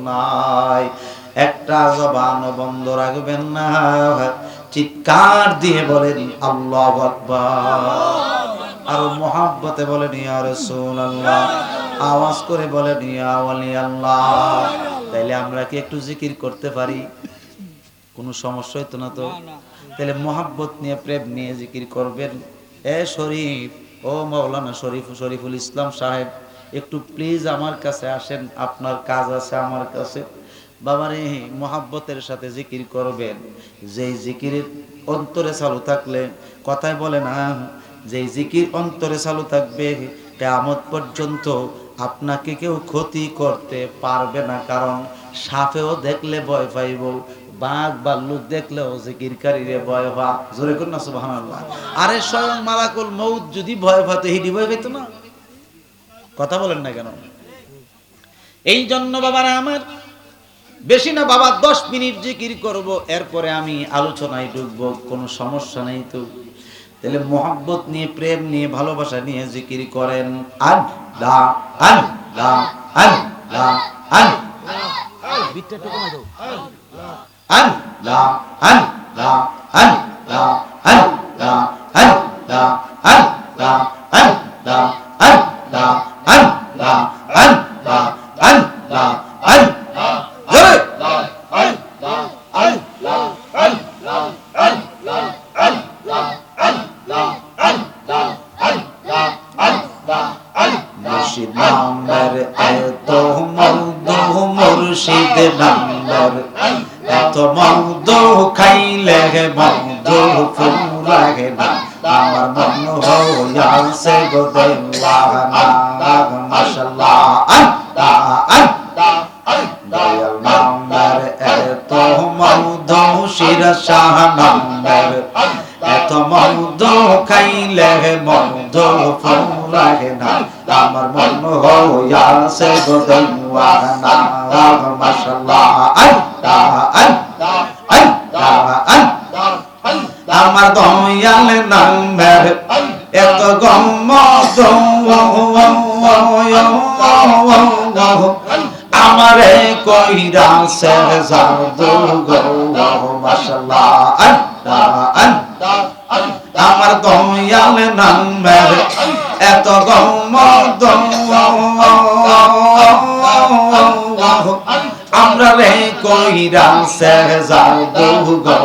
নাই। একটা জবান বন্ধ রাখবেন না, চিৎকার দিয়ে বলেন আল্লাহু আকবার। আর মুহাব্বতে বলেন ইয়া রাসূলুল্লাহ, আওয়াজ করে বলেন ইয়া ওয়ালি আল্লাহ। তাইলে আমরা কি একটু জিকির করতে পারি? কোনো সমস্যা হইতো না তো? তাহলে মুহাব্বত নিয়ে, প্রেম নিয়ে জিকির করবেন। এ শরীফ, ও মাওলানা শরীফুল ইসলাম সাহেব, একটু প্লিজ আমার কাছে আসেন, আপনার কাজ আছে আমার কাছে। বাবারে, মুহাব্বতের সাথে জিকির করবেন। যেই জিকিরের অন্তরে চালু থাকলে, কথায় বলে না, যেই জিকির অন্তরে চালু থাকবে কিয়ামত পর্যন্ত আপনাকে কেউ ক্ষতি করতে পারবে না। কারণ সাপেও দেখলে ভয় পাইব, বাঘ ভাল্লুক দেখলেও জিকিরকারীরে ভয় পা। জোরে করুন না সুবহানাল্লাহ। আরে স্বয়ং মালাকুল মউত যদি ভয় পাতো, হিডি ভয় পাইতো না? কথা বলেন না কেন? এই জন্য বাবারা আমার, বেশি না বাবা, 10 মিনিট জিকির করব, এরপরে আমি আলোচনায় ঢুকবো, কোনো সমস্যা নেই তো। তাহলে মুহাব্বত নিয়ে, প্রেম নিয়ে, ভালোবাসা নিয়ে জিকির করেন। আল্লাহ আল্লাহ আল্লাহ আল্লাহ, বিটটা একটু কমাই দাও। আল্লাহ আল্লাহ আল্লাহ আল্লাহ আল্লাহ আল্লাহ আল্লাহ আল্লাহ আল্লাহ আল্লাহ আল্লাহ আল্লাহ, জোরে আল্লাহ আল্লাহ আল্লাহ আল্লাহ আল্লাহ আল্লাহ আল্লাহ আল্লাহ আল্লাহ আল্লাহ। মুর্শিদ নামের এত মধু, মুর্শিদ নামের এত মধু, খাইলে মধু ফুরায় না। আমার মন হইয়াছে গো দেওয়ানা, মাশাআল্লাহ আল্লাহ আল্লাহ দয়াল নামের এত মধু, শিরা শাহ নামের এত মধু, খাইলে মধু ফুরায় না। আমার মন হইয়াছে গো দেওয়ানা, মাশাআল্লাহ আল্লাহ আল্লাহ আল্লাহ আল্লাহ। আমার দয়াল নামের এত গম্মত, আমারে কইরাছে জাদু গো, মাশাআল্লাহ আল্লাহ আল্লাহ। আমার দয়াল নামের এত গম্মত, আমরা রে কইরাছে জাদু গো,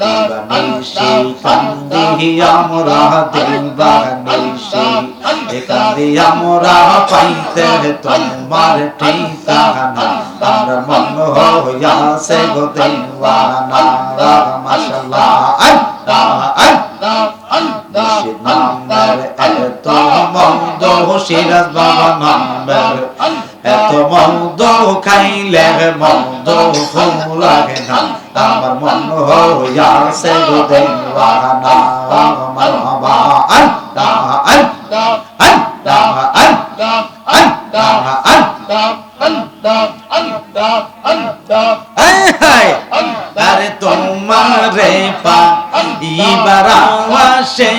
দিবানিশি কান্দি আমরা, দিবানিশি কান্দি আমরা, পাইতে তোমার ঠিকানা। আমার মন হইয়াছে গো দেওয়ানা, মাশাআল্লাহ আল্লাহ আল্লাহ আল্লাহ। নামের এত মধু, সিরাজ বাবা নামের এত মধু, খাইলে মধু ফুরায় না। আমার মন হইয়াছে গো দেওয়ানা, মারহাবা আল্লাহ আল্লাহ আল্লাহ আল্লাহ আল্লাহ আল্লাহ আল্লাহ আল্লাহ আল্লাহ। আরে তোমারে পাইবার আশে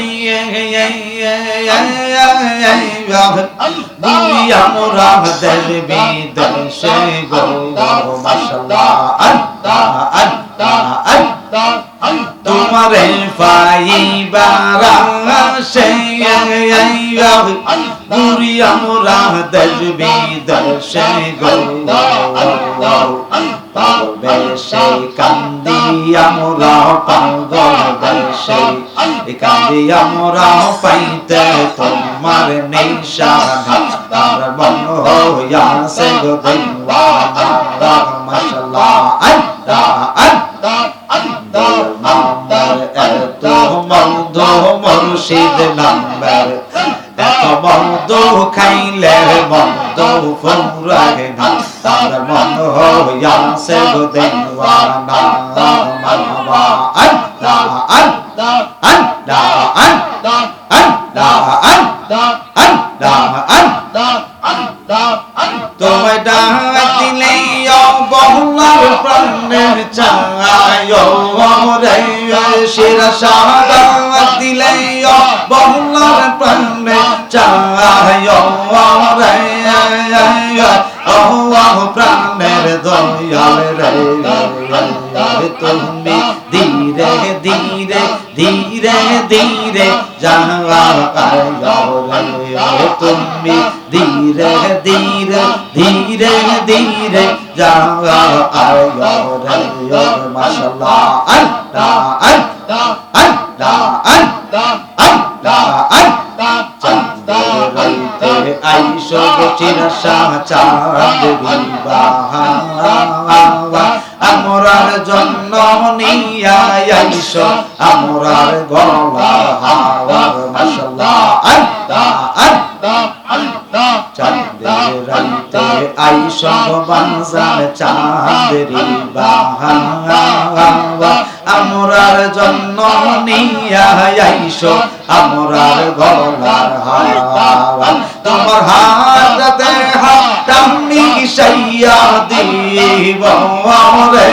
আমরা দেশ বিদেশে গো, মাশাআল্লাহ আল্লাহ আল্লাহ আল্লাহ। তোমারে পাইবার আশে ঘুরি আমরা দেশ বিদেশে গো, বেশে কান্দি আমরা পাগল বেশে, কান্দি আমরা পাইতে তোমার নিশানা। আমার মন হইয়াছে গো দেওয়ানা, মাশাআল্লাহ আল্লাহ আল্লাহ আল্লাহ। নামের এত মধু, মুর্শিদ নামের এত মধু, খাইলে মধু ফুরায় না। তার মন হইয়াছে গো দেওয়ানা, মারহাবা আল্লাহ আল্লাহ আল্লাহ আল্লাহ আল্লাহ আল্লাহ আল্লাহ আল্লাহ আল্লাহ। তোমায় ডাক দিলে বহুলার প্রাণের চায় রে, শিরা শাহ ডাক দিলে বহুলার প্রাণের চায় রে। প্রাণের দয়াল রে তুমি ধীরে ধীরে ধীরে ধীরে যাওয়া তুমি ধীরে ধীরে ধীরে ধীরে যাওয়া মাশাআল্লাহ আল্লাহ আল্লাহ আল্লাহ আল্লাহ আল্লাহ চাঁদে আইসো চিরা চাঁদ বিবাহ আমরার জন্য নিয়া আইসো আমরার গলা হাওয়া মাশাআল্লাহ আল্লাহ আল্লাহ আল্লাহ চাঁদে রাইতে আইসো বাজার চাঁদের বিবাহ আমরার জন্য নিয়া আইসো আমরার গলার হাওয়া তোমার হাতে হাতটা মিশাইয়া দিব রে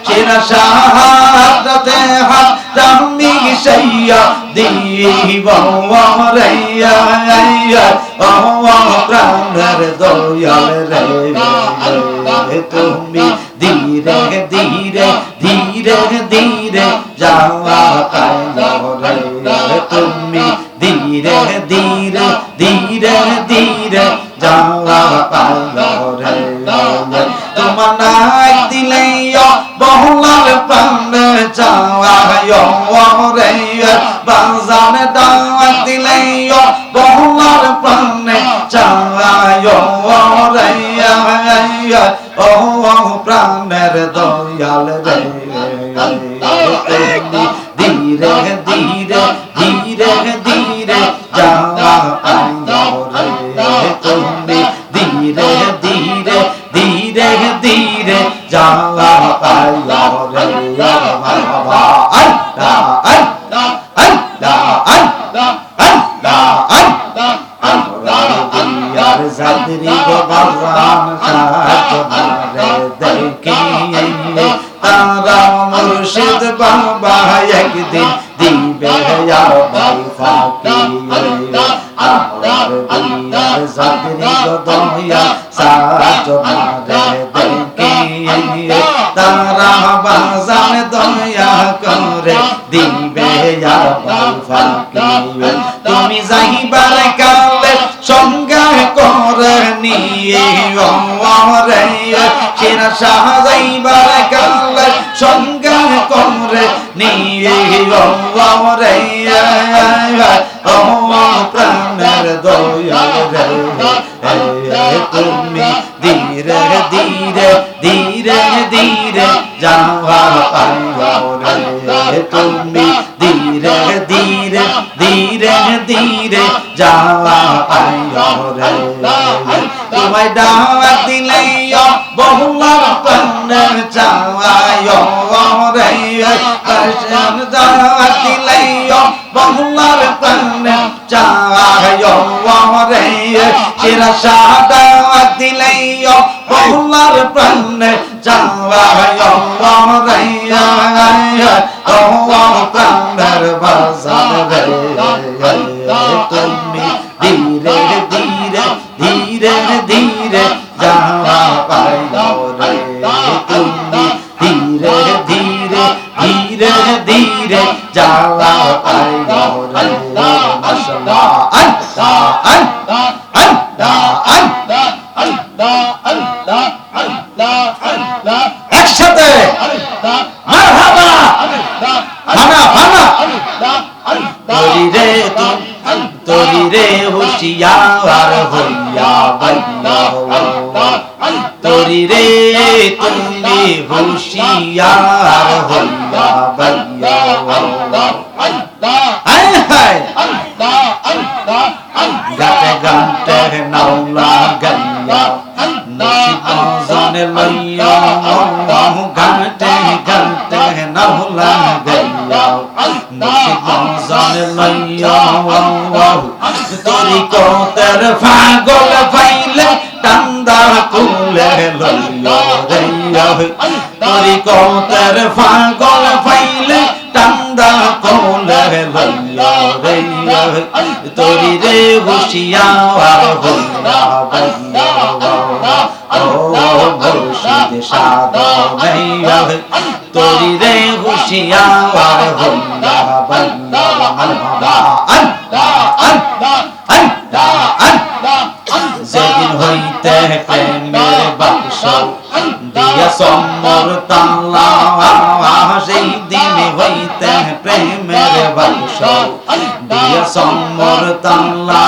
সেরা হাতে হাতটা মিশাইয়া দিব রে প্রাণের দয়াল রে তুমি ধীরে ধীরে ধীরে ধীরে যাওয়া রে তুমি ধীরে ধীরে ধীরে ধীরে যাওয়া রে তোমার নাই দিলে বহুলার প্রাণে যাওয়া রে বাজার ডাক দিলে বহুলার প্রাণে যাওয়া রে প্রাণের দয়াল রে ধীরে ধীরে ধীরে ধীরে যাওয়া রে তুমি ধীরে ধীরে ধীরে ধীরে যাওয়া রে মারহাবা আল্লাহ আল্লাহ আল্লাহ আল্লাহ আল্লাহ আল্লাহ আল্লাহ দিয়ার জাদরি গো বাজান সাজমারে দেখি তারা মুর্শিদ বাবা একদিন দিবে আমায় ফাঁকি আমার দিয়ার জাদরি গো দয়া সাজমারে দেখি তারা বাজান দয়া করে দিবে আমায় ফাঁকি তুমি যাইবার কালে সঙ্গে করে নিয়ে রে সেরা সাজাইবার কালে সঙ্গে করে নিয়ে রে প্রাণের দয়াল রে তুমি ধীরে ধীরে ধীরে ধীরে যাওয়া রে তুমি ধীরে ধীরে ধীরে ধীরে যাওয়া রে তোমায় ডাক দিলে বহুলার প্রাণে যাওয়া রে ডাক দিলে বহুলার প্রাণে যাওয়া রে সেরা ডাক দিলে বহুলার প্রাণে যাওয়া রে প্রাণের বাজার রে তুমি ধীরে ধীরে ধীরে ধীরে যাওয়া রে তুমি ধীরে ধীরে ধীরে ধীরে যাওয়া রে মাশাআল্লাহ আল্লাহ আল্লাহ আল্লাহ আল্লাহ আল্লাহ আল্লাহ আল্লাহ আল্লাহ একসাথে মারহাবা ফানা ফানা তোরি রে তোরি রে হুশিয়ার হইয়া বাইয়া তোরি রে তুমি হুশিয়ার হইয়া বাইয়া হায় হায় গাতে গাতে নাওলা গাইয়া নসিবাজানে লইয়া গাতে গাতে নাওলা গাইয়া নসিবাজানে লইয়া তোরি কোতের পাগল পাইলে টান্দা কুলে লইয়া রে তোরি কোতের পাগল পাইলে টান্দা কুলে লইয়া রে তোরি রে হুশিয়ার হইয়া বাইয়া সাধনাই তোরি রে হুশিয়ার হইয়া বান্দা মারহাবা আল্লাহ আল্লাহ আল্লাহ আল্লাহ যেদিন হইতে প্রেমের বাক্স দিয়া সম্মর তাল্লা সেই দিন হইতে প্রেমের বাক্স দিয়া সম্মর তাল্লা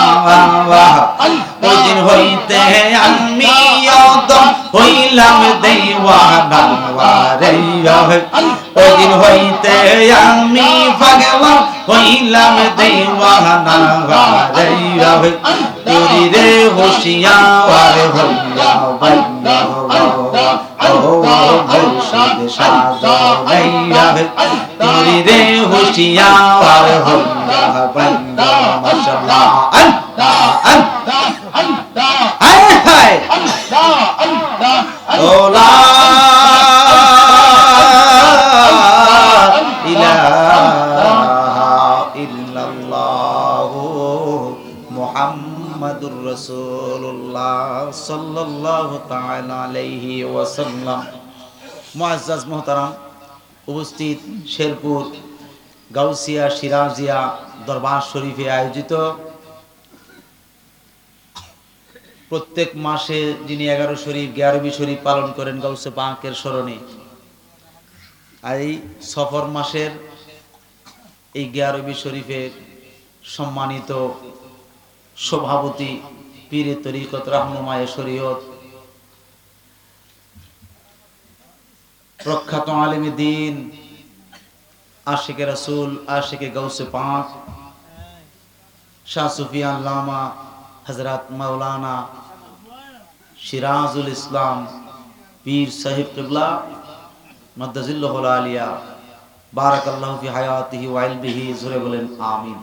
ওই দিন হইতে আমি অদম হইলাম দেওয়ানা রে ওই দিন হইতে আমি পাগলা হইলাম দেওয়ানা রে তোরি রে হুশিয়ার হইয়া বান্দা ও মুর্শিদ সাধনাইয়া তোরি রে হুশিয়ার হইয়া বান্দা মাশাআল্লাহ আল্লাহ আল্লাহ আল্লাহ হায় হায় আল্লাহ আল্লাহ ও লা ইলাহা ইল্লাল্লাহ মুহাম্মাদুর রাসূলুল্লাহ সাল্লাল্লাহু তাআলা আলাইহি ওয়াসাল্লাম। মুআজ্জাজ মুহতারাম উপস্থিত শেরপুর গাউসিয়া সিরাজিয়া দরবার শরীফে আয়োজিত প্রত্যেক মাসে যিনি 11 শরীফ 11 শরীফ পালন করেন গাউসে পাকের স্মরণে, এই সফর মাসের এই 11 শরীফের সম্মানিত সভাপতি পীরে তরিকত রাহনুমায়ে শরীয়ত প্রখ্যাত আলেমে দ্বীন আশিকে রাসূল আশিকে গাউসে পাক শাহ সুফিয়ান লামা হযরত মাওলানা সিরাজুল ইসলাম পীর সাহেব কিবলা মাদ্দাজিল্লাহুল আলিয়া বারাকাল্লাহু ফি হায়াতিহি ওয়া ইলমিহি জোরে বলেন আমিন।